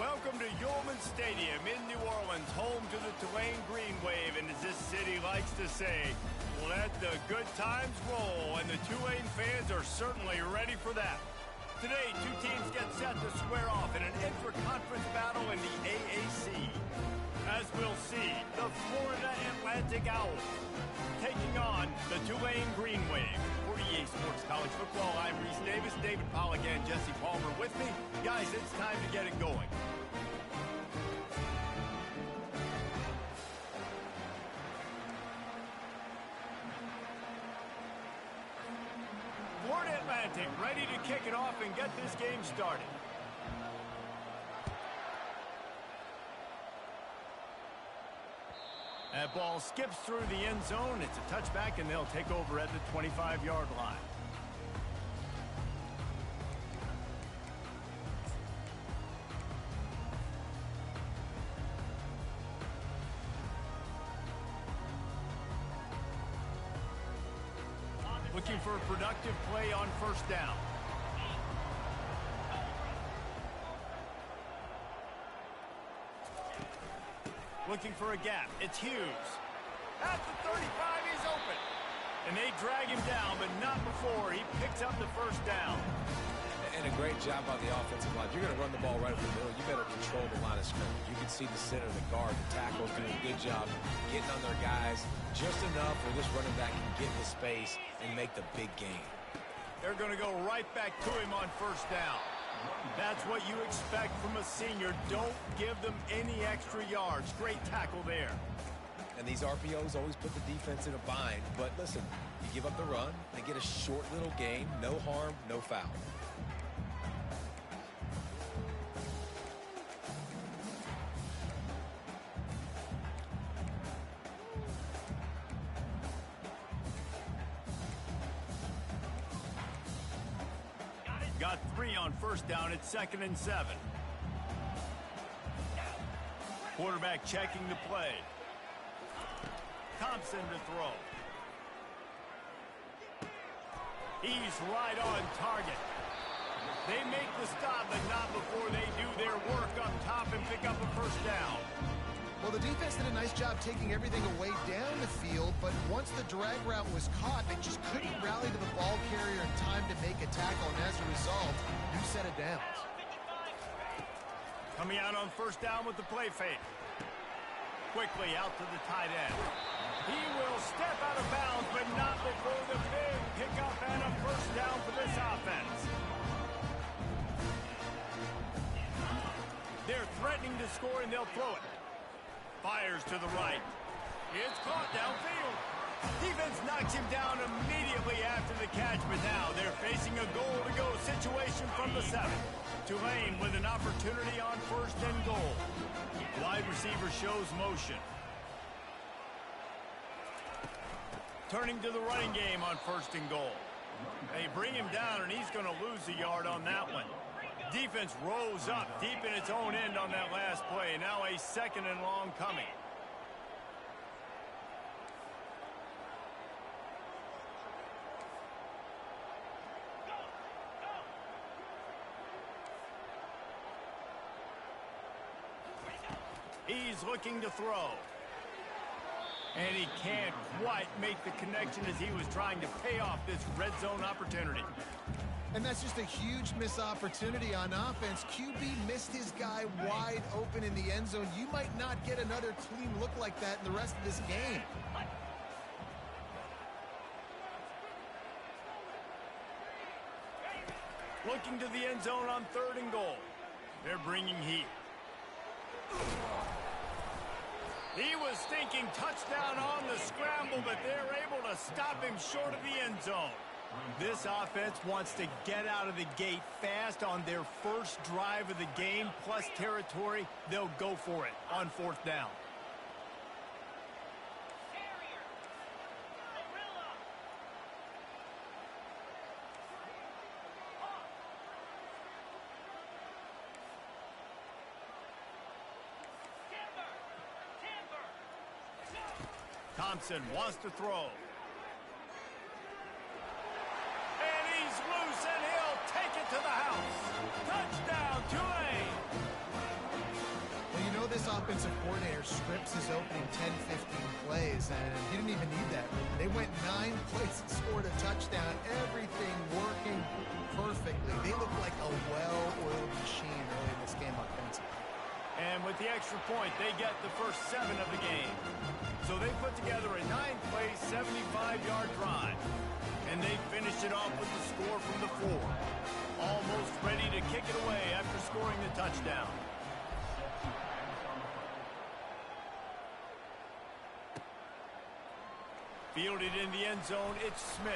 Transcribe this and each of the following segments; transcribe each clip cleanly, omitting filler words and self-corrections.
Welcome to Yulman Stadium in New Orleans, home to the Tulane Green Wave, and as this city likes to say, let the good times roll, and the Tulane fans are certainly ready for that. Today, two teams get set to square off in an intra-conference battle in the AAC. As we'll see, the Florida Atlantic Owls taking on the Tulane Green Wave. For EA Sports College Football, I'm Reese Davis, David Pollack, and Jesse Palmer with me. Guys, it's time to get it going. Florida Atlantic ready to kick it off and get this game started. That ball skips through the end zone. It's a touchback, and they'll take over at the 25-yard line. Looking for a productive play on first down. Looking for a gap. It's Hughes. At the 35, he's open. And they drag him down, but not before he picks up the first down. And a great job on the offensive line. If you're going to run the ball right up the middle, you better control the line of scrimmage. You can see the center, the guard, the tackles doing a good job getting on their guys just enough where this running back can get the space and make the big gain. They're going to go right back to him on first down. That's what you expect from a senior. Don't give them any extra yards. Great tackle there. And these RPOs always put the defense in a bind. But listen, you give up the run, they get a short little gain, no harm, no foul. Got 3 on first down. It's 2nd and 7. Quarterback checking the play. Thompson to throw. He's right on target. They make the stop, but not before they do their work up top and pick up a first down. Well, the defense did a nice job taking everything away down the field, but once the drag route was caught, they just couldn't rally to the ball carrier in time to make a tackle, and as a result, new set of downs. Coming out on first down with the play fake. Quickly out to the tight end. He will step out of bounds, but not before the big pickup and a first down for this offense. They're threatening to score, and they'll throw it. Fires to the right. It's caught downfield. Defense knocks him down immediately after the catch, but now they're facing a goal-to-go situation from the 7. Tulane with an opportunity on first and goal. Wide receiver shows motion. Turning to the running game on first and goal. They bring him down, and he's going to lose a yard on that one. Defense rose up deep in its own end on that last play. Now a 2nd and long coming. He's looking to throw. And he can't quite make the connection as he was trying to pay off this red zone opportunity. And that's just a huge missed opportunity on offense. QB missed his guy wide open in the end zone. You might not get another clean look like that in the rest of this game. Looking to the end zone on 3rd and goal. They're bringing heat. He was thinking touchdown on the scramble, but they're able to stop him short of the end zone. This offense wants to get out of the gate fast on their first drive of the game, plus territory. They'll go for it on 4th down. Thompson wants to throw. And he's loose, and he'll take it to the house. Touchdown, Tulane! offensive coordinator scripts his opening 10, 15 plays, and he didn't even need that. They went 9 plays and scored a touchdown. Everything working perfectly. They look like a well-oiled machine early in this game offensively. And with the extra point, they get the first 7 of the game. So they put together a 9-play, 75-yard drive. And they finished it off with the score from the 4. Almost ready to kick it away after scoring the touchdown. Fielded in the end zone, it's Smith.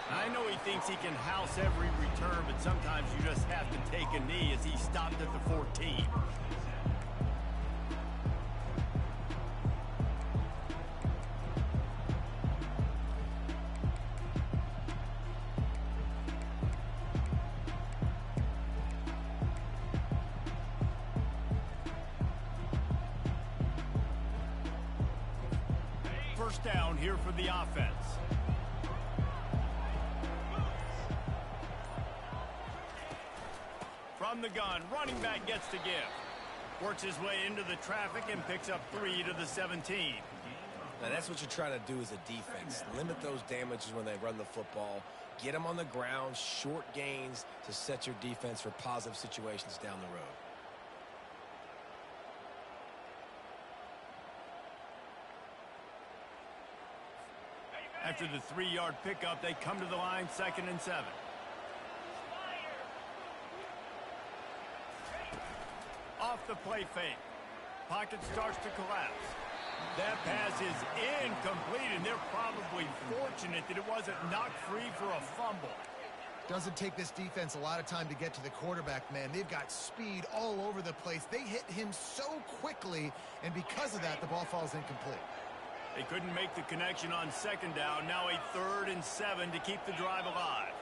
I know he thinks he can house every return, but sometimes you just have to take a knee as he stopped at the 14. First down here for the offense. From the gun, running back gets to give. Works his way into the traffic and picks up 3 to the 17. Now that's what you're trying to do as a defense. Limit those damages when they run the football. Get them on the ground, short gains to set your defense for positive situations down the road. After the 3-yard pickup, they come to the line, 2nd and 7. Off the play fake. Pocket starts to collapse. That pass is incomplete, and they're probably fortunate that it wasn't knocked free for a fumble. Doesn't take this defense a lot of time to get to the quarterback, man. They've got speed all over the place. They hit him so quickly, and because of that, the ball falls incomplete. They couldn't make the connection on 2nd down. Now a 3rd and 7 to keep the drive alive.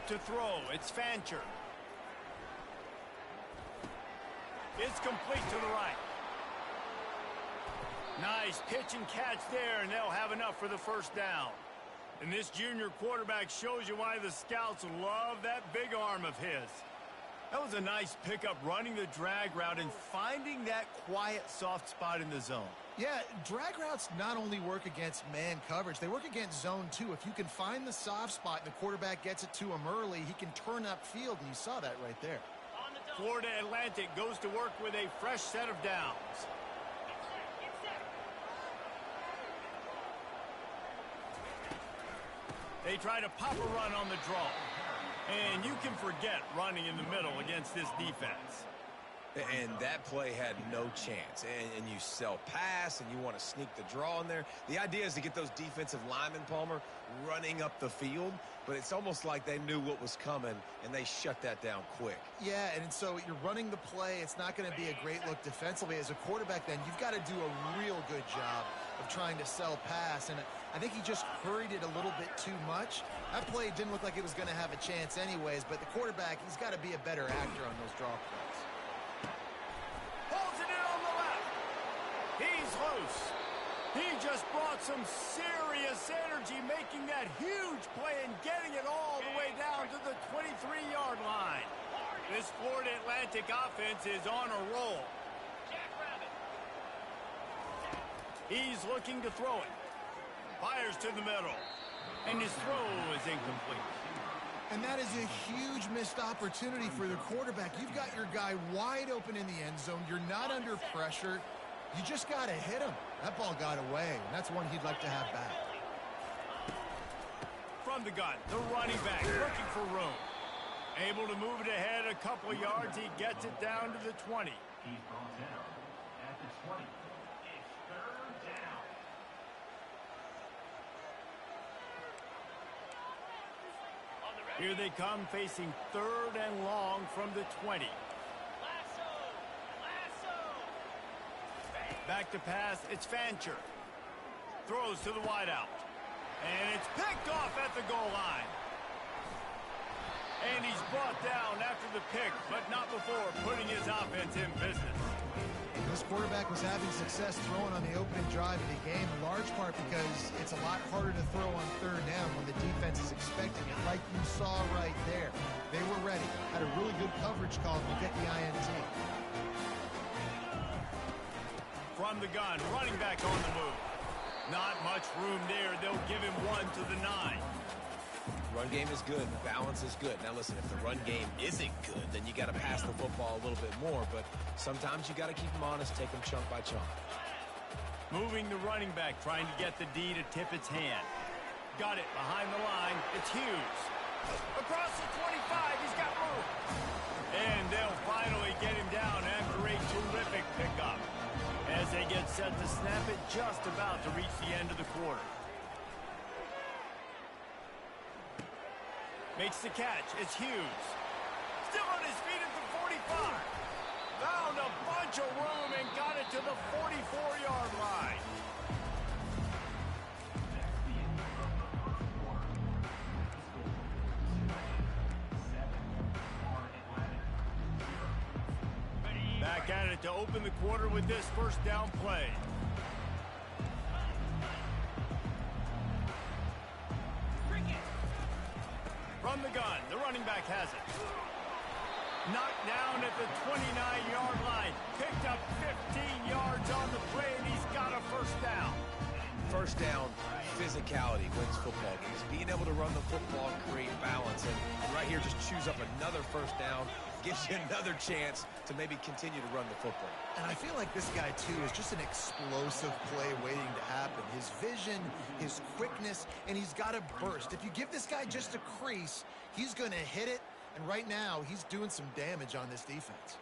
To throw, it's Fancher. It's complete to the right. Nice pitch and catch there, and they'll have enough for the first down. And this junior quarterback shows you why the scouts love that big arm of his. That was a nice pickup, running the drag route and finding that quiet, soft spot in the zone. Yeah, drag routes not only work against man coverage, they work against zone too. If you can find the soft spot and the quarterback gets it to him early, he can turn upfield, and you saw that right there. Florida Atlantic goes to work with a fresh set of downs. They try to pop a run on the draw. And you can forget running in the middle against this defense. And that play had no chance. And you sell pass, and you want to sneak the draw in there. The idea is to get those defensive linemen, Palmer, running up the field. But it's almost like they knew what was coming, and they shut that down quick. Yeah, and so you're running the play. It's not going to be a great look defensively. As a quarterback, then, you've got to do a real good job of trying to sell pass. And I think he just hurried it a little bit too much. That play didn't look like it was going to have a chance anyways, but the quarterback, he's got to be a better actor on those draw plays. Holds it in on the left. He's loose. He just brought some serious energy, making that huge play and getting it all the way down to the 23-yard line. This Florida Atlantic offense is on a roll. He's looking to throw it. Fires to the middle. And his throw is incomplete. And that is a huge missed opportunity for the quarterback. You've got your guy wide open in the end zone. You're not under pressure. You just got to hit him. That ball got away, and that's one he'd like to have back. From the gun, the running back looking for room. Able to move it ahead a couple of yards. He gets it down to the 20. He's brought down at the 20. It's 3rd down. Here they come, facing 3rd and long from the 20. Back to pass, it's Fancher. Throws to the wideout. And it's picked off at the goal line. And he's brought down after the pick, but not before putting his offense in business. It This quarterback was having success throwing on the opening drive of the game, in large part because it's a lot harder to throw on third down when the defense is expecting it, like you saw right there. They were ready, had a really good coverage call to get the INT. From the gun, running back on the move. Not much room there. They'll give him 1 to the 9. Run game is good. Balance is good. Now, listen, if the run game isn't good, then you got to pass the football a little bit more. But sometimes you got to keep them honest, take them chunk by chunk. Moving the running back, trying to get the D to tip its hand. Got it behind the line. It's Hughes. Across the 25, he's got room. And they'll finally get him down after a terrific pickup. As they get set to snap it, just about to reach the end of the quarter. Makes the catch. It's Hughes. Still on his feet at the 45. Found a bunch of room and got it to the 44-yard line. Back at it to open the quarter with this first down play. From the gun, the running back has it. Knocked down at the 29-yard line. Picked up 15 yards on the play, and he's got a first down. First down, physicality wins football games. Being able to run the football and create balance. And right here, just choose up another first down. Gives you another chance to maybe continue to run the football. And I feel like this guy, too, is just an explosive play waiting to happen. His vision, his quickness, and he's got a burst. If you give this guy just a crease, he's going to hit it. And right now, he's doing some damage on this defense.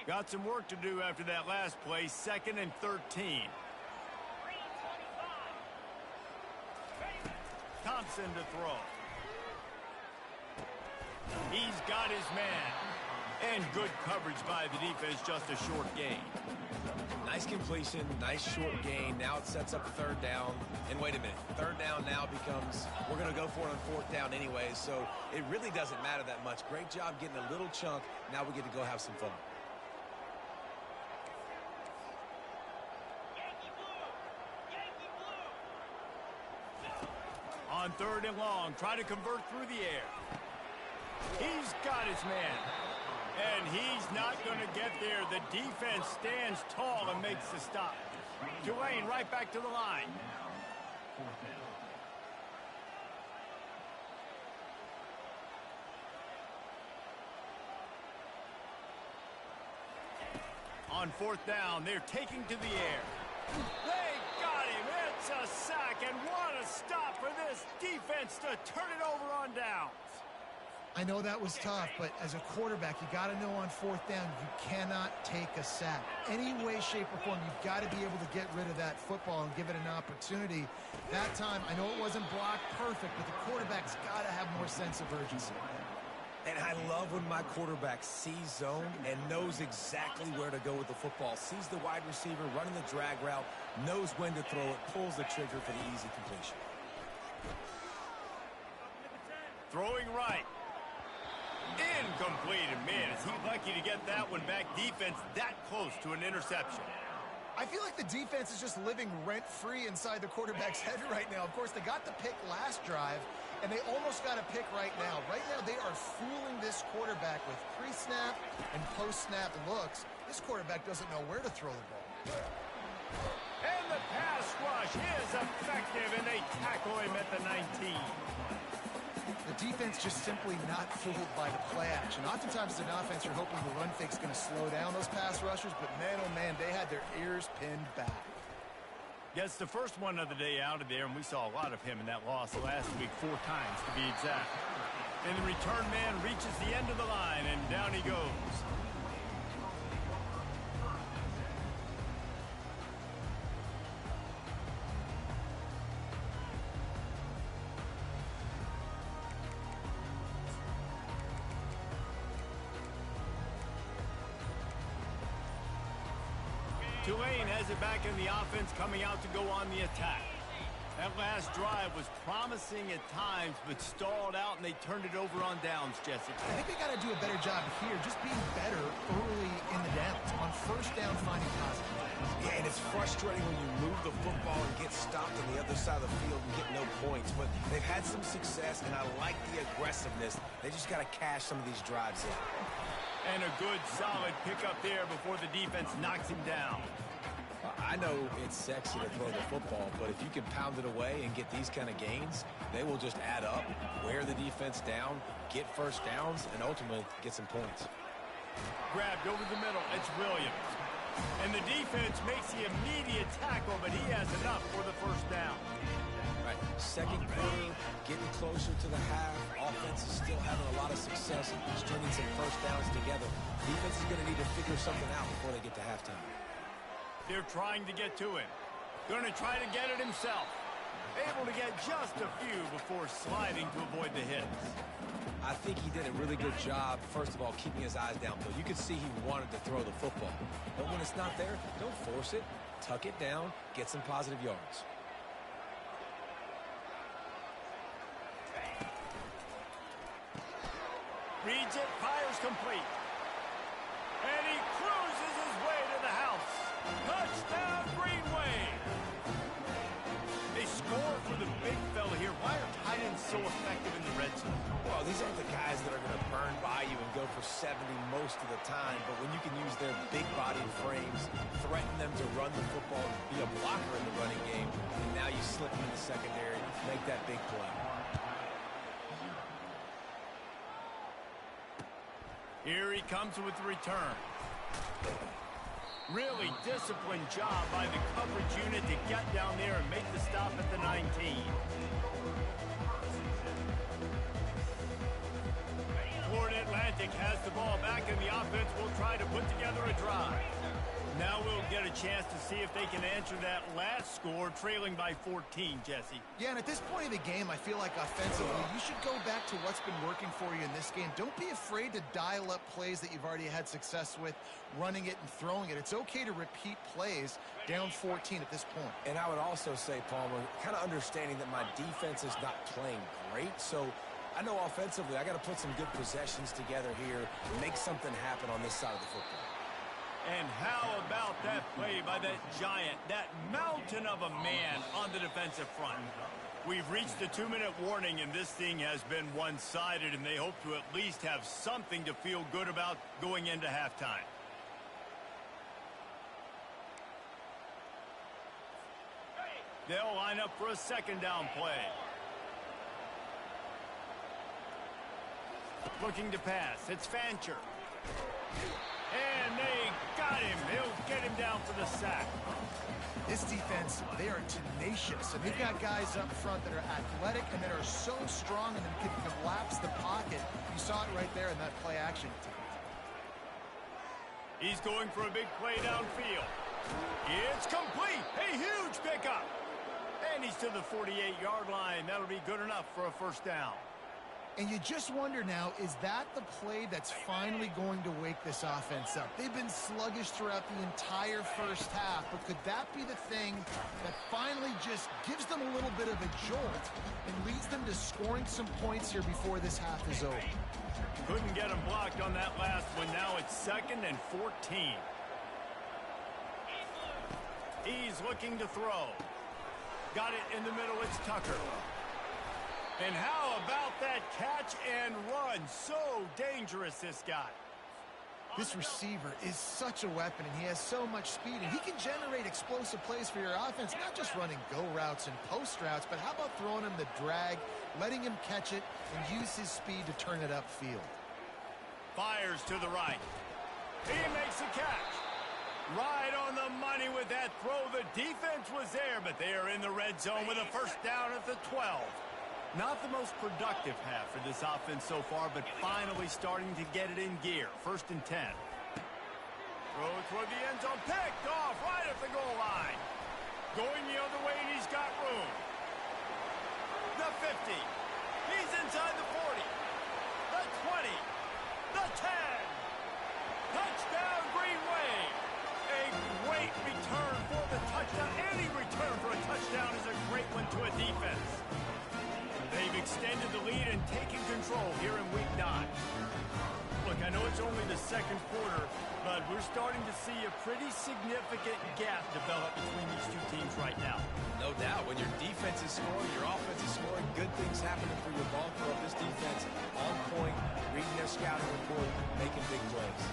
Got some work to do after that last play, 2nd and 13. Thompson to throw. He's got his man. And good coverage by the defense, just a short gain. Nice completion, nice short gain. Now it sets up 3rd down. And wait a minute, 3rd down now becomes, we're going to go for it on 4th down anyway, so it really doesn't matter that much. Great job getting a little chunk. Now we get to go have some fun. On 3rd and long, try to convert through the air. He's got his man. And he's not going to get there. The defense stands tall and makes the stop. Tulane right back to the line. On 4th down, they're taking to the air. They got him. It's a sack, and what a stop for this defense to turn it over on downs. I know that was tough, but as a quarterback, you got to know on 4th down, you cannot take a sack. Any way, shape, or form, you've got to be able to get rid of that football and give it an opportunity. That time, I know it wasn't blocked perfect, but the quarterback's got to have more sense of urgency. And I love when my quarterback sees zone and knows exactly where to go with the football. Sees the wide receiver running the drag route, knows when to throw it, pulls the trigger for the easy completion. Throwing right. Incomplete, and man, is he lucky to get that one back. Defense that close to an interception. I feel like the defense is just living rent-free inside the quarterback's head right now. Of course, they got the pick last drive, and they almost got a pick right now. Right now, they are fooling this quarterback with pre-snap and post-snap looks. This quarterback doesn't know where to throw the ball. And the pass rush is effective, and they tackle him at the 19. The defense just simply not fooled by the play action. Oftentimes as an offense, you're hoping the run fake's going to slow down those pass rushers, but man, oh man, they had their ears pinned back. Gets the first one of the day out of there, and we saw a lot of him in that loss last week, 4 times to be exact. And the return man reaches the end of the line, and down he goes. Tulane has it back in the offense, coming out to go on the attack. That last drive was promising at times, but stalled out, and they turned it over on downs, Jesse. I think they got to do a better job here, just being better early in the downs. On first down, finding positive plays. Yeah, and it's frustrating when you move the football and get stopped on the other side of the field and get no points. But they've had some success, and I like the aggressiveness. They just got to cash some of these drives in. And a good, solid pickup there before the defense knocks him down. I know it's sexy to throw the football, but if you can pound it away and get these kind of gains, they will just add up, wear the defense down, get first downs, and ultimately get some points. Grabbed over the middle. It's Williams. And the defense makes the immediate tackle, but he has enough for the first down. Right, second quarter, getting closer to the half. Offense is still having a lot of success stringing some first downs together. Defense is going to need to figure something out before they get to halftime. They're trying to get to him. Going to try to get it himself. Able to get just a few before sliding to avoid the hits. I think he did a really good job, first of all, keeping his eyes downfield. You could see he wanted to throw the football. But when it's not there, don't force it. Tuck it down, get some positive yards. Reads it, fires complete. And he cruises his way to the house. Touchdown, Green Wave. They score for the big fella here. Why are tight ends so effective in the red zone? Well, these aren't the guys that are going to burn by you and go for 70 most of the time, but when you can use their big-bodied frames, threaten them to run the football, be a blocker in the running game, and now you slip them in the secondary, make that big play. Here he comes with the return. Really disciplined job by the coverage unit to get down there and make the stop at the 19. Florida Atlantic has the ball back, and the offense will try to put together a drive. Now we'll get a chance to see if they can answer that last score, trailing by 14, Jesse. Yeah, and at this point of the game, I feel like offensively, you should go back to what's been working for you in this game. Don't be afraid to dial up plays that you've already had success with, running it and throwing it. It's okay to repeat plays down 14 at this point. And I would also say, Palmer, kind of understanding that my defense is not playing great, so I know offensively I got to put some good possessions together here, make something happen on this side of the football. And how about that play by that giant, that mountain of a man on the defensive front? We've reached the 2-minute warning, and this thing has been one-sided, and they hope to at least have something to feel good about going into halftime. They'll line up for a second down play. Looking to pass. It's Fancher. And they got him. They'll get him down for the sack. This defense, they are tenacious, and they've got guys up front that are athletic and that are so strong and can collapse the pocket. You saw it right there in that play action. He's going for a big play downfield. It's complete. A huge pickup. And he's to the 48-yard line. That'll be good enough for a first down. And you just wonder now, is that the play that's finally going to wake this offense up? They've been sluggish throughout the entire first half, but could that be the thing that finally just gives them a little bit of a jolt and leads them to scoring some points here before this half is over? Couldn't get him blocked on that last one. Now it's 2nd and 14. He's looking to throw. Got it in the middle. It's Tucker. And how about that catch and run? So dangerous, this guy. This receiver is such a weapon, and he has so much speed, and he can generate explosive plays for your offense, not just running go routes and post routes, but how about throwing him the drag, letting him catch it, and use his speed to turn it upfield. Fires to the right. He makes a catch. Right on the money with that throw. The defense was there, but they are in the red zone with a first down at the 12. Not the most productive half for this offense so far, but finally starting to get it in gear. 1st and 10. Throw toward the end zone. Picked off right at the goal line. Going the other way, and he's got room. The 50. He's inside the 40. The 20. The 10. Touchdown, Green Wave. A great return for the touchdown. Any return for a touchdown is a great one to its it's only the second quarter, but we're starting to see a pretty significant gap develop between these two teams right now. No doubt. When your defense is scoring, your offense is scoring, good things happening for your ball club. This defense on point, reading their scouting report, making big plays.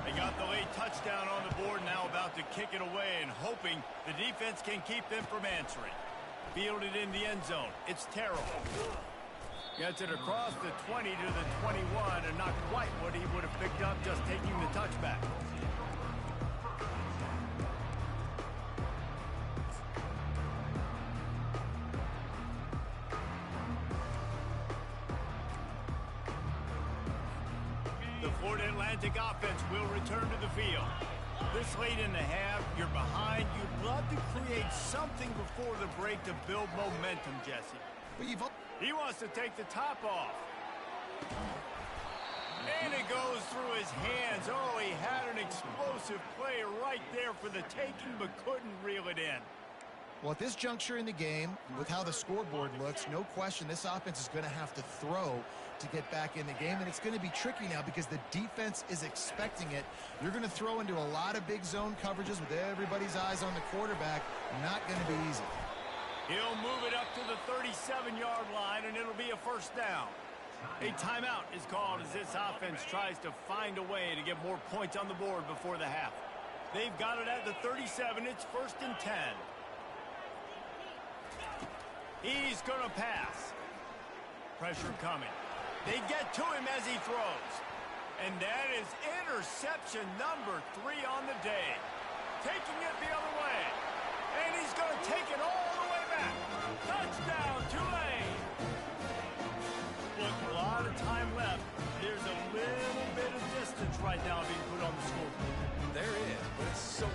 They got the late touchdown on the board, now about to kick it away and hoping the defense can keep them from answering. Fielded in the end zone. It's Terrell. Gets it across the 20 to the 21, and not quite what he would have picked up just taking the touchback. The Florida Atlantic offense will return to the field. This late in the half, you're behind. You'd love to create something before the break to build momentum, Jesse. But He wants to take the top off. And it goes through his hands. Oh, he had an explosive play right there for the taking, but couldn't reel it in. Well, at this juncture in the game, with how the scoreboard looks, no question this offense is going to have to throw to get back in the game, and it's going to be tricky now because the defense is expecting it. You're going to throw into a lot of big zone coverages with everybody's eyes on the quarterback. Not going to be easy. He'll move it up to the 37-yard line, and it'll be a first down. A timeout is called as this offense tries to find a way to get more points on the board before the half. They've got it at the 37. It's 1st and 10. He's going to pass. Pressure coming. They get to him as he throws. And that is interception number 3 on the day. Taking it the other way. And he's going to take it all the way back. Touchdown, Tulane. Look, a lot of time left. There's a little bit of distance right now being put on the scoreboard. There is, but it's so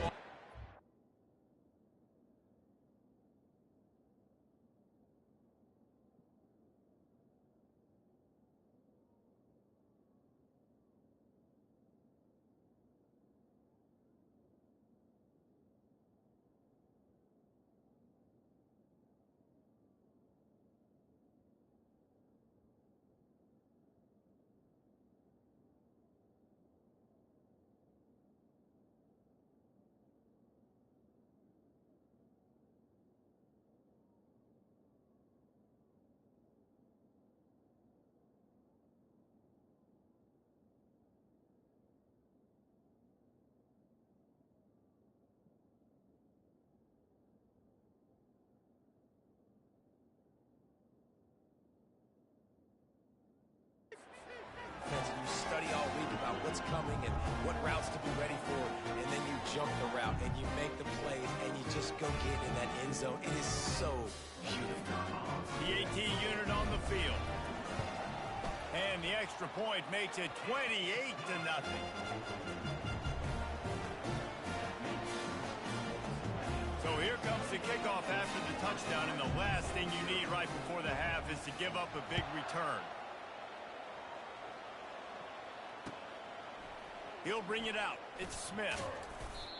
you study all week about what's coming and what routes to be ready for, and then you jump the route and you make the plays and you just go get in that end zone. It is so beautiful. The AT unit on the field. And the extra point makes it 28-0. So here comes the kickoff after the touchdown, and the last thing you need right before the half is to give up a big return. He'll bring it out. It's Smith.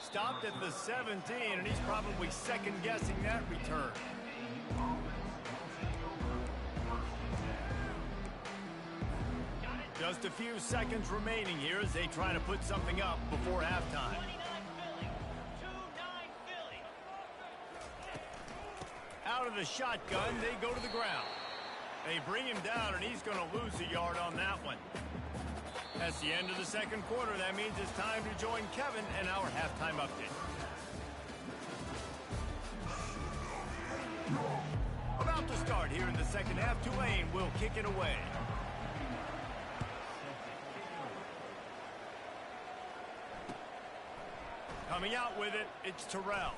Stopped at the 17, and he's probably second-guessing that return. Just a few seconds remaining here as they try to put something up before halftime. Out of the shotgun, they go to the ground. They bring him down, and he's going to lose a yard on that one. That's the end of the second quarter. That means it's time to join Kevin and our halftime update. About to start here in the second half. Tulane will kick it away. Coming out with it, it's Terrell.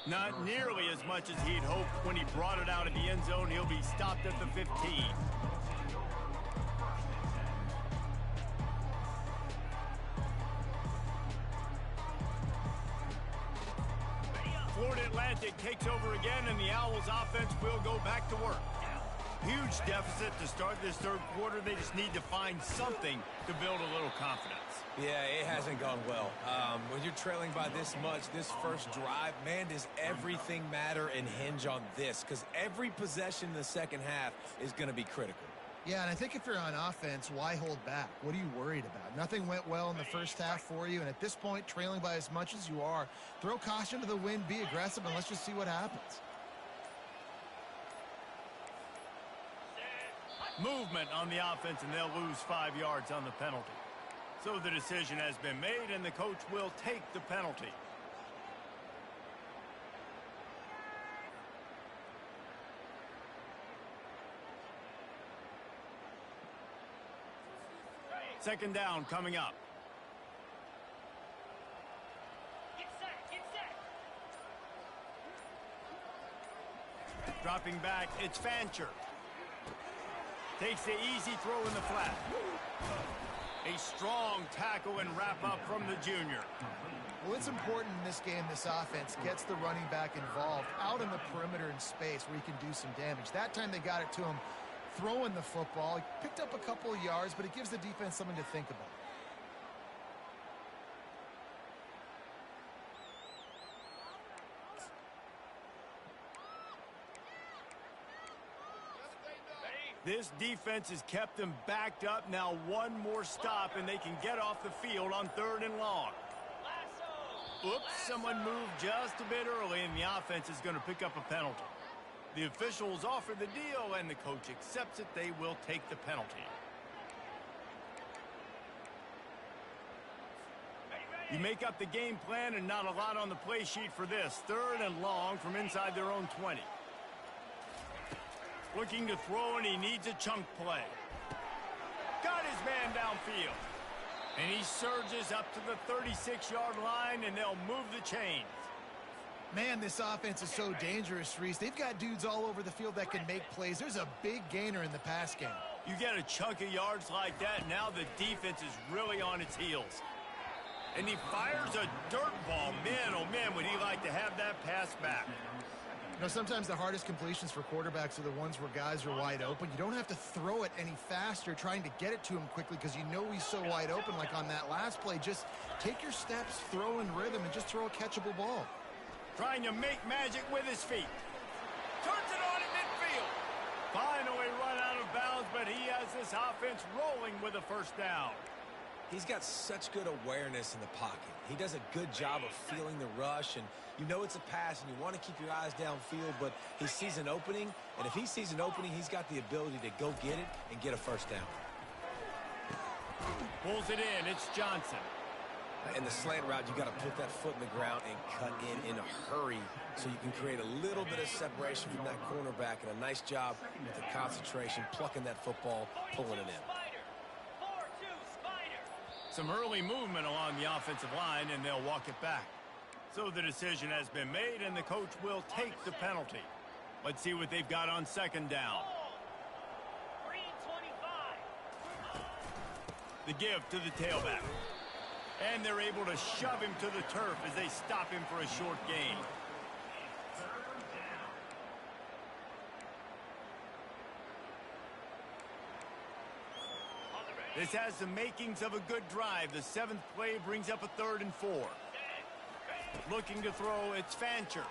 Not nearly as much as he'd hoped when he brought it out of the end zone. He'll be stopped at the 15. Florida Atlantic takes over again, and the Owls offense will go back to work. Huge deficit to start this third quarter. They just need to find something to build a little confidence. Yeah, it hasn't gone well. When you're trailing by this much, this first drive, man, does everything matter and hinge on this? Because every possession in the second half is going to be critical. Yeah, and I think if you're on offense, why hold back? What are you worried about? Nothing went well in the first half for you, and at this point, trailing by as much as you are, throw caution to the wind, be aggressive, and let's just see what happens. Movement on the offense, and they'll lose 5 yards on the penalty. So the decision has been made, and the coach will take the penalty. Second down coming up. Get set, get set. Dropping back, it's Fancher. Takes the easy throw in the flat. A strong tackle and wrap up from the junior. Well, it's important in this game, this offense gets the running back involved out in the perimeter in space where he can do some damage. That time they got it to him throwing the football. He picked up a couple of yards, but it gives the defense something to think about. This defense has kept them backed up. Now one more stop, and they can get off the field on 3rd and long. Oops, someone moved just a bit early, and the offense is going to pick up a penalty. The officials offer the deal, and the coach accepts it. They will take the penalty. You make up the game plan, and not a lot on the play sheet for this. 3rd and long from inside their own 20. Looking to throw, and he needs a chunk play. Got his man downfield. And he surges up to the 36-yard line, and they'll move the chains. Man, this offense is so dangerous, Reese. They've got dudes all over the field that can make plays. There's a big gainer in the pass game. You get a chunk of yards like that, now the defense is really on its heels. And he fires a dirt ball. Man, oh man, would he like to have that pass back. You know, sometimes the hardest completions for quarterbacks are the ones where guys are wide open. You don't have to throw it any faster trying to get it to him quickly because you know he's so wide open like on that last play. Just take your steps, throw in rhythm, and just throw a catchable ball. Trying to make magic with his feet. Turns it on at midfield. Finally run out of bounds, but he has this offense rolling with a first down. He's got such good awareness in the pocket. He does a good job of feeling the rush, and you know it's a pass, and you want to keep your eyes downfield, but he sees an opening, and if he sees an opening, he's got the ability to go get it and get a first down. Pulls it in. It's Johnson. In the slant route, you got to put that foot in the ground and cut in a hurry so you can create a little bit of separation from that cornerback, and a nice job with the concentration, plucking that football, pulling it in. Some early movement along the offensive line, and they'll walk it back. So the decision has been made, and the coach will take the penalty. Let's see what they've got on second down. The give to the tailback. And they're able to shove him to the turf as they stop him for a short gain. This has the makings of a good drive. The 7th play brings up a 3rd and 4. Looking to throw, it's Fancher.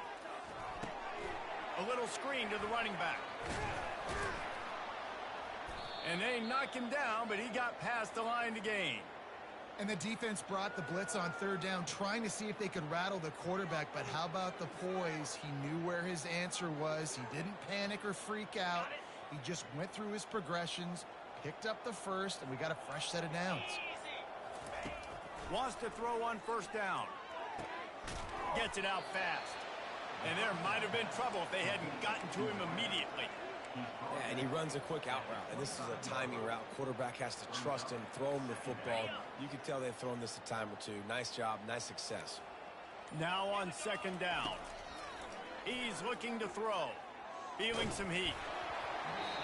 A little screen to the running back. And they knock him down, but he got past the line to gain. And the defense brought the blitz on 3rd down, trying to see if they could rattle the quarterback. But how about the poise? He knew where his answer was. He didn't panic or freak out. He just went through his progressions, picked up the first, and we got a fresh set of downs. Wants to throw on 1st down. Gets it out fast. And there might have been trouble if they hadn't gotten to him immediately. Yeah, and he runs a quick out route, and this is a timing route. Quarterback has to trust him, throw him the football. You can tell they've thrown this a time or two. Nice job, nice success. Now on 2nd down. He's looking to throw. Feeling some heat.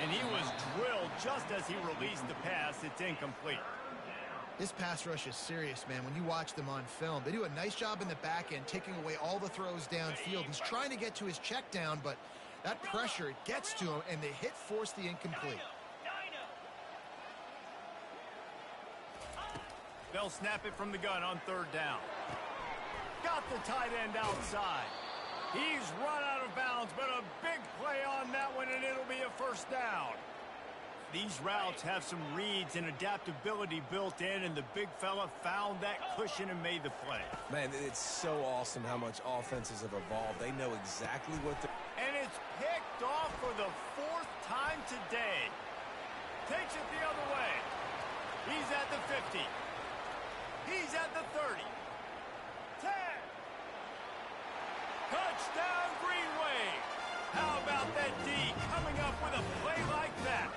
And he was drilled just as he released the pass. It's incomplete. This pass rush is serious, man. When you watch them on film, they do a nice job in the back end, taking away all the throws downfield. He's trying to get to his check down, but that pressure gets to him, and the hit forced the incomplete. They'll snap it from the gun on 3rd down. Got the tight end outside. He's run out of bounds, but a big play on that one, and it'll be a 1st down. These routes have some reads and adaptability built in, and the big fella found that cushion and made the play. Man, it's so awesome how much offenses have evolved. They know exactly what they're... And it's picked off for the 4th time today. Takes it the other way. He's at the 50. He's at the 30. 10. Touchdown, Green Wave. How about that D coming up with a play like that?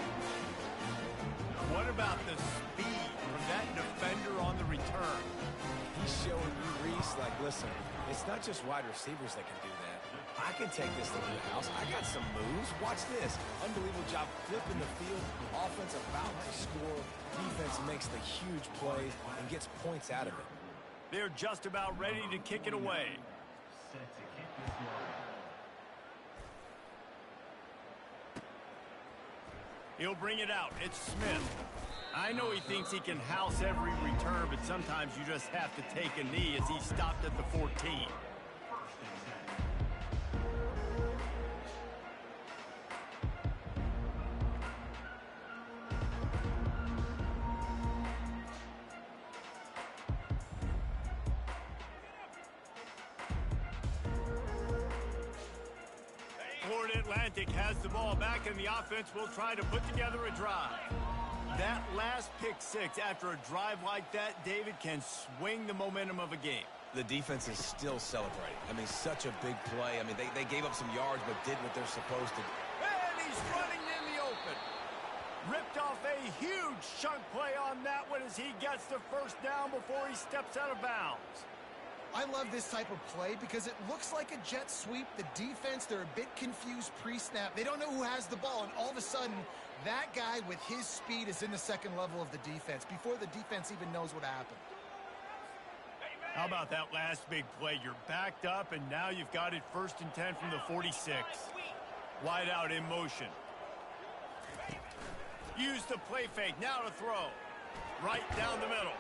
What about the speed from that defender on the return? He's showing you, Reese, like, listen, it's not just wide receivers that can do that. I can take this thing to the house. I got some moves. Watch this. Unbelievable job flipping the field. Offense about to score. Defense makes the huge plays and gets points out of it. They're just about ready to kick it away. Set to kick this one. He'll bring it out. It's Smith. I know he thinks he can house every return, but sometimes you just have to take a knee as he stopped at the 14. First and 10. Florida Atlantic has the ball back, and the offense will try to put together a drive. That last pick six after a drive like that, David, can swing the momentum of a game. The defense is still celebrating. I mean, such a big play. I mean, they gave up some yards but did what they're supposed to do. And he's running in the open. Ripped off a huge chunk play on that one as he gets the first down before he steps out of bounds. I love this type of play because it looks like a jet sweep. The defense, they're a bit confused pre-snap. They don't know who has the ball, and all of a sudden, that guy with his speed is in the second level of the defense before the defense even knows what happened. How about that last big play? You're backed up, and now you've got it 1st and 10 from the 46. Wide out in motion. Use the play fake. Now to throw. Right down the middle.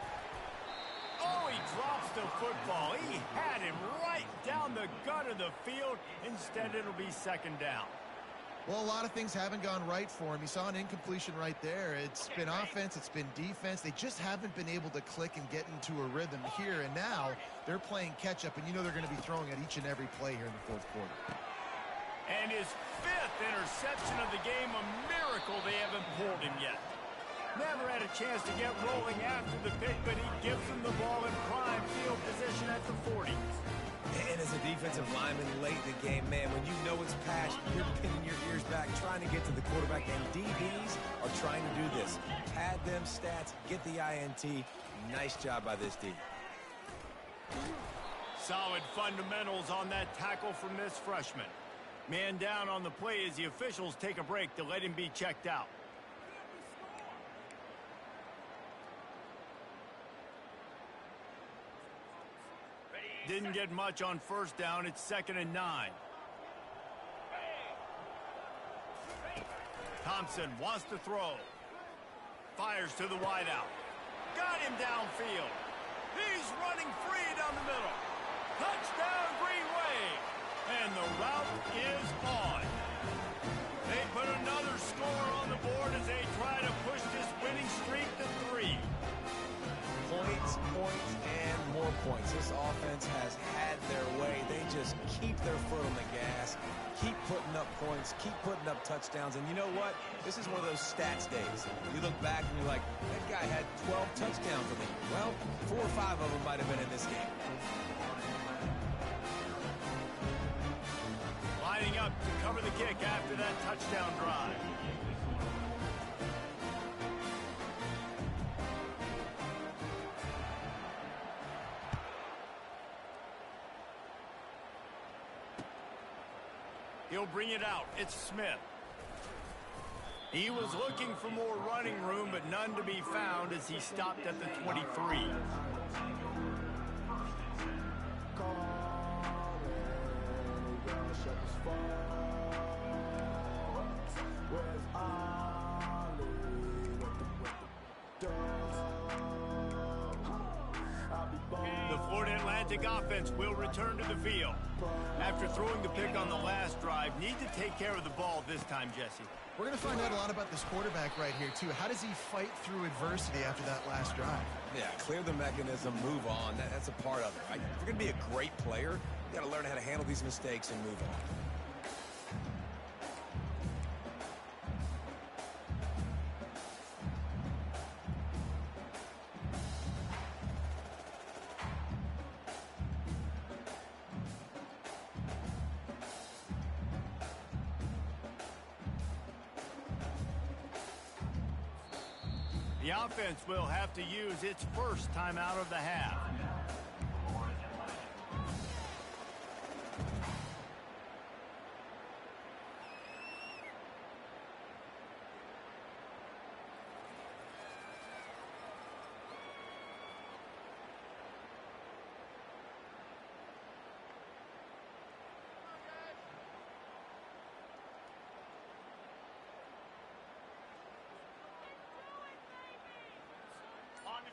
Oh, he drops the football. He had him right down the gut of the field. Instead, it'll be 2nd down. Well, a lot of things haven't gone right for him. He saw an incompletion right there. It's been offense, it's been defense. They just haven't been able to click and get into a rhythm here. And now they're playing catch-up, and you know they're going to be throwing at each and every play here in the 4th quarter. And his 5th interception of the game, a miracle they haven't pulled him yet. Never had a chance to get rolling after the pick, but he gives them the ball in prime field position at the 40. And as a defensive lineman late in the game, man, when you know it's patched, you're pinning your ears back, trying to get to the quarterback, and DBs are trying to do this. Pad them stats, get the INT. Nice job by this D. Solid fundamentals on that tackle from this freshman. Man down on the play as the officials take a break to let him be checked out. Didn't get much on 1st down. It's 2nd and 9. Thompson wants to throw. Fires to the wideout. Got him downfield. He's running free down the middle. Touchdown, Green Wave. And the route is on. They put another score on the board as they try to push this winning streak to 3. Points, points, and more points. This offense has had their way. They just keep their foot on the gas, keep putting up points, keep putting up touchdowns. And you know what? This is one of those stats days. You look back and you're like, that guy had 12 touchdowns in the year. Well, 4 or 5 of them might have been in this game. Lining up to cover the kick after that touchdown drive. He'll bring it out. It's Smith. He was looking for more running room, but none to be found as he stopped at the 23. The Florida Atlantic Atlantic offense will return to the field. After throwing the pick on the last drive, need to take care of the ball this time, Jesse. We're going to find out a lot about this quarterback right here, too. How does he fight through adversity after that last drive? Yeah, clear the mechanism, move on. That's a part of it, right? If you're going to be a great player, you got to learn how to handle these mistakes and move on. The offense will have to use its first timeout of the half.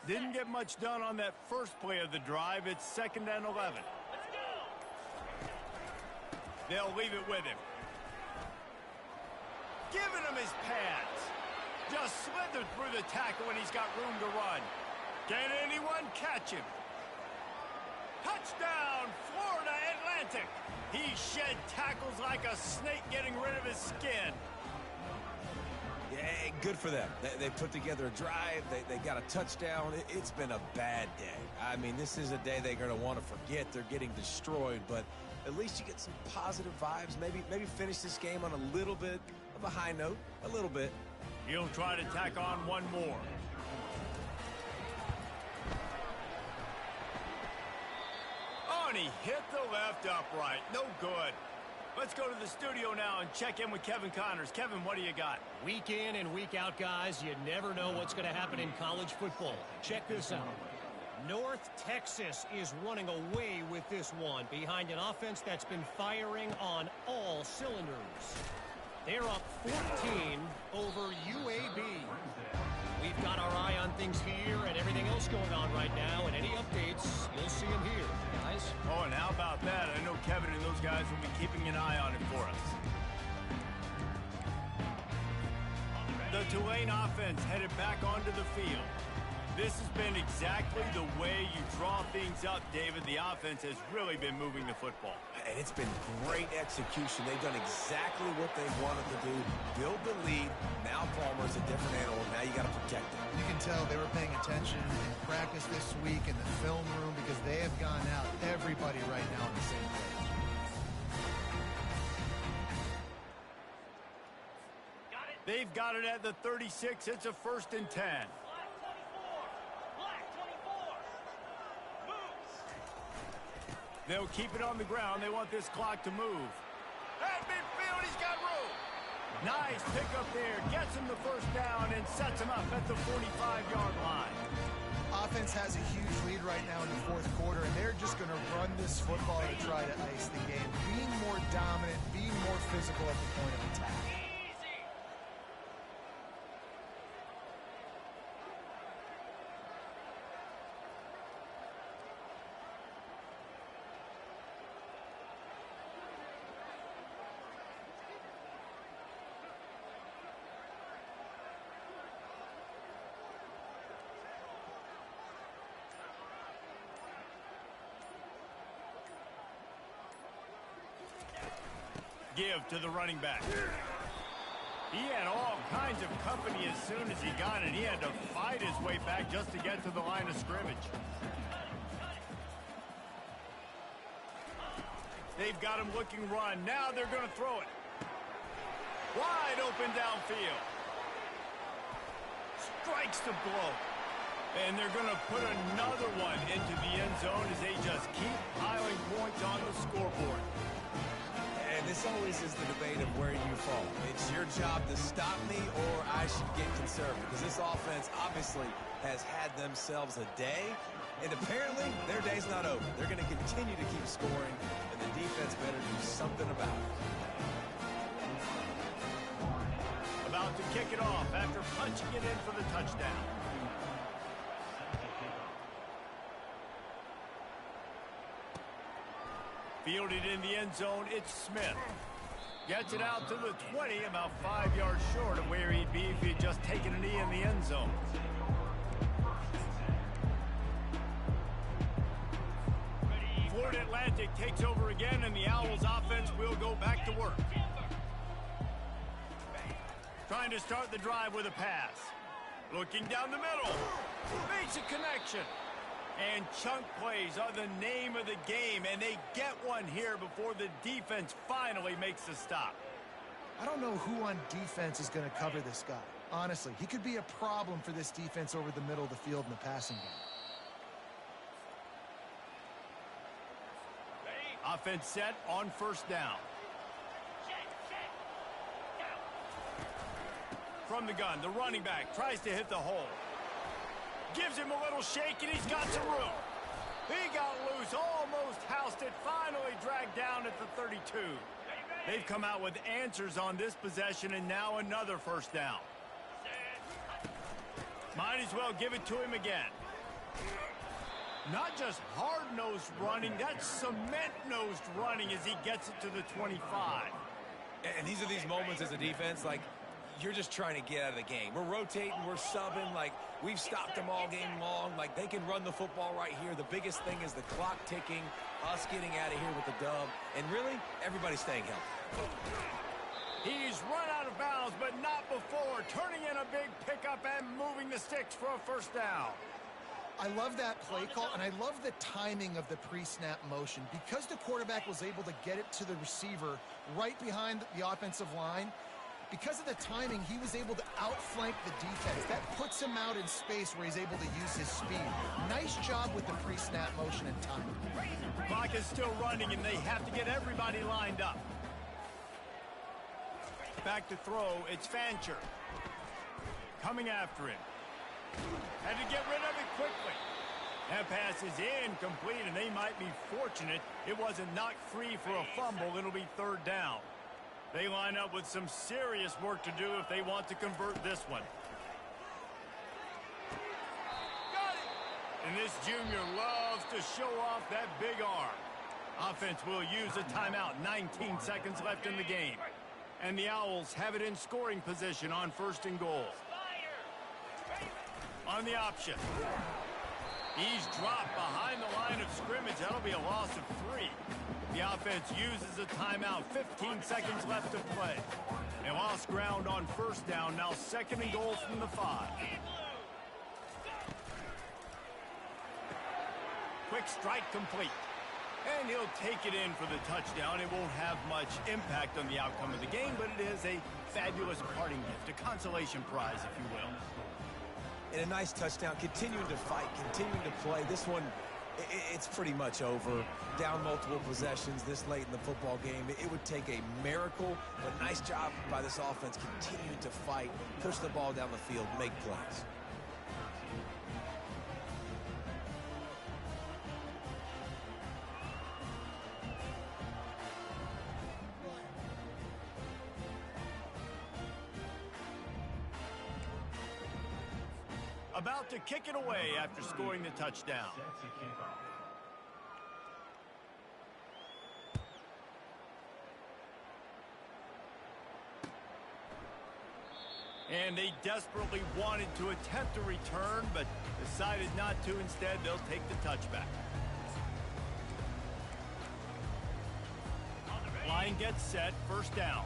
Didn't get much done on that first play of the drive. It's 2nd and 11. They'll leave it with him. Giving him his pads. Just slithered through the tackle and he's got room to run. Can anyone catch him? Touchdown, Florida Atlantic. He shed tackles like a snake getting rid of his skin. Yeah, good for them. They put together a drive. They got a touchdown. It's been a bad day. I mean, this is a day they're going to want to forget. They're getting destroyed, but at least you get some positive vibes. Maybe finish this game on a little bit of a high note. A little bit. He'll try to tack on one more. Oh, and he hit the left upright. No good. Let's go to the studio now and check in with Kevin Connors. Kevin, what do you got? Week in and week out, guys, you never know what's going to happen in college football. Check this out. North Texas is running away with this one behind an offense that's been firing on all cylinders. They're up 14 over UAB. We've got our eye on things here and everything else going on right now, and any updates, you'll see them here, guys. Oh, and how about that? I know Kevin and those guys will be keeping an eye on it for us. The Tulane offense headed back onto the field. This has been exactly the way you draw things up, David. The offense has really been moving the football. And it's been great execution. They've done exactly what they wanted to do. Build the lead. Now Palmer's a different animal. Now you got to protect it. You can tell they were paying attention in practice this week in the film room because they have gone out, everybody right now on the same page. They've got it at the 36. It's a 1st and 10. They'll keep it on the ground. They want this clock to move. At midfield, he's got room. Nice pick up there. Gets him the 1st down and sets him up at the 45-yard line. Offense has a huge lead right now in the 4th quarter, and they're just going to run this football to try to ice the game. Being more dominant, being more physical at the point of attack. Give to the running back. He had all kinds of company as soon as he got it. He had to fight his way back just to get to the line of scrimmage. They've got him looking run. Now they're going to throw it. Wide open downfield. Strikes the blow. And they're going to put another one into the end zone as they just keep piling points on the scoreboard. And this always is the debate of where you fall. It's your job to stop me or I should get conservative. Because this offense obviously has had themselves a day. And apparently their day's not over. They're going to continue to keep scoring. And the defense better do something about it. About to kick it off after punching it in for the touchdown. Fielded in the end zone, it's Smith. Gets it out to the 20, about 5 yards short of where he'd be if he had just taken a knee in the end zone. Florida Atlantic takes over again, and the Owls offense will go back to work. Trying to start the drive with a pass. Looking down the middle. Makes a connection. And chunk plays are the name of the game, and they get one here before the defense finally makes the stop. I don't know who on defense is going to cover this guy. Honestly, he could be a problem for this defense over the middle of the field in the passing game. Offense set on first down. From the gun, the running back tries to hit the hole. Gives him a little shake, and he's got some room. He got loose, almost housed it, finally dragged down at the 32. They've come out with answers on this possession, and now another first down. Might as well give it to him again. Not just hard-nosed running, that's cement-nosed running as he gets it to the 25. And these are these moments as a defense, like, you're just trying to get out of the game. We're rotating, we're subbing, like, we've stopped them all game long. Like, they can run the football right here. The biggest thing is the clock ticking, us getting out of here with the dub, and really, everybody staying healthy. He's run out of bounds, but not before. Turning in a big pickup and moving the sticks for a first down. I love that play call, and I love the timing of the pre-snap motion. Because the quarterback was able to get it to the receiver right behind the offensive line, because of the timing, he was able to outflank the defense. That puts him out in space where he's able to use his speed. Nice job with the pre-snap motion and timing. Clock is still running, and they have to get everybody lined up. Back to throw, it's Fancher. Coming after him. Had to get rid of it quickly. That pass is incomplete, and they might be fortunate it wasn't knocked free for a fumble. It'll be third down. They line up with some serious work to do if they want to convert this one. Got it! And this junior loves to show off that big arm. Offense will use a timeout. 19 seconds left in the game. And the Owls have it in scoring position on first and goal. On the option. He's dropped behind the line of scrimmage. That'll be a loss of 3. The offense uses a timeout. 15 seconds left to play. They lost ground on first down. Now second and goal from the 5. Quick strike complete. And he'll take it in for the touchdown. It won't have much impact on the outcome of the game, but it is a fabulous parting gift, a consolation prize, if you will. And a nice touchdown, continuing to fight, continuing to play. This one, it's pretty much over. Down multiple possessions this late in the football game. It would take a miracle, but nice job by this offense continuing to fight, push the ball down the field, make plays. About to kick it away after scoring the touchdown. And they desperately wanted to attempt a return, but decided not to. Instead, they'll take the touchback. Line gets set, first down.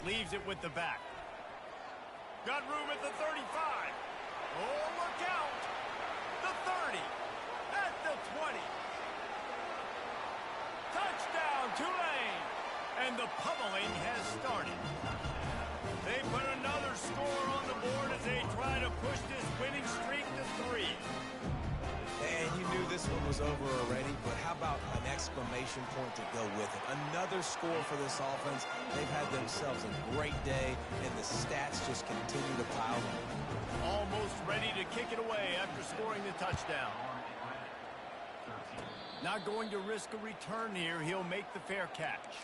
Leaves it with the back. Got room at the 35. Oh, look out. The 30. At the 20. Touchdown, Tulane. And the pummeling has started. They put another score on the board as they try to push this winning streak to 3. And you knew this one was over already, but how about an exclamation point to go with it? Another score for this offense. They've had themselves a great day, and the stats just continue to pile up. Almost ready to kick it away after scoring the touchdown. Not going to risk a return here. He'll make the fair catch.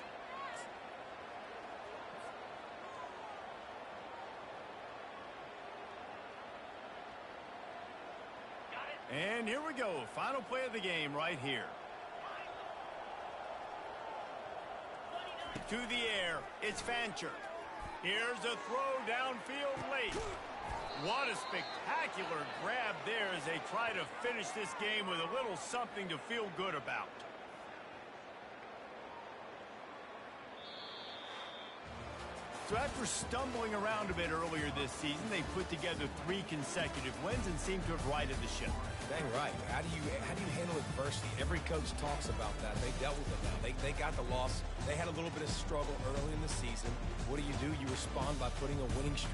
And here we go. Final play of the game right here. To the air. It's Fancher. Here's a throw downfield late. What a spectacular grab there as they try to finish this game with a little something to feel good about. So after stumbling around a bit earlier this season, they put together 3 consecutive wins and seem to have righted the ship. Dang right. How do you handle adversity? Every coach talks about that. They dealt with it now. They got the loss. They had a little bit of struggle early in the season. What do? You respond by putting a winning streak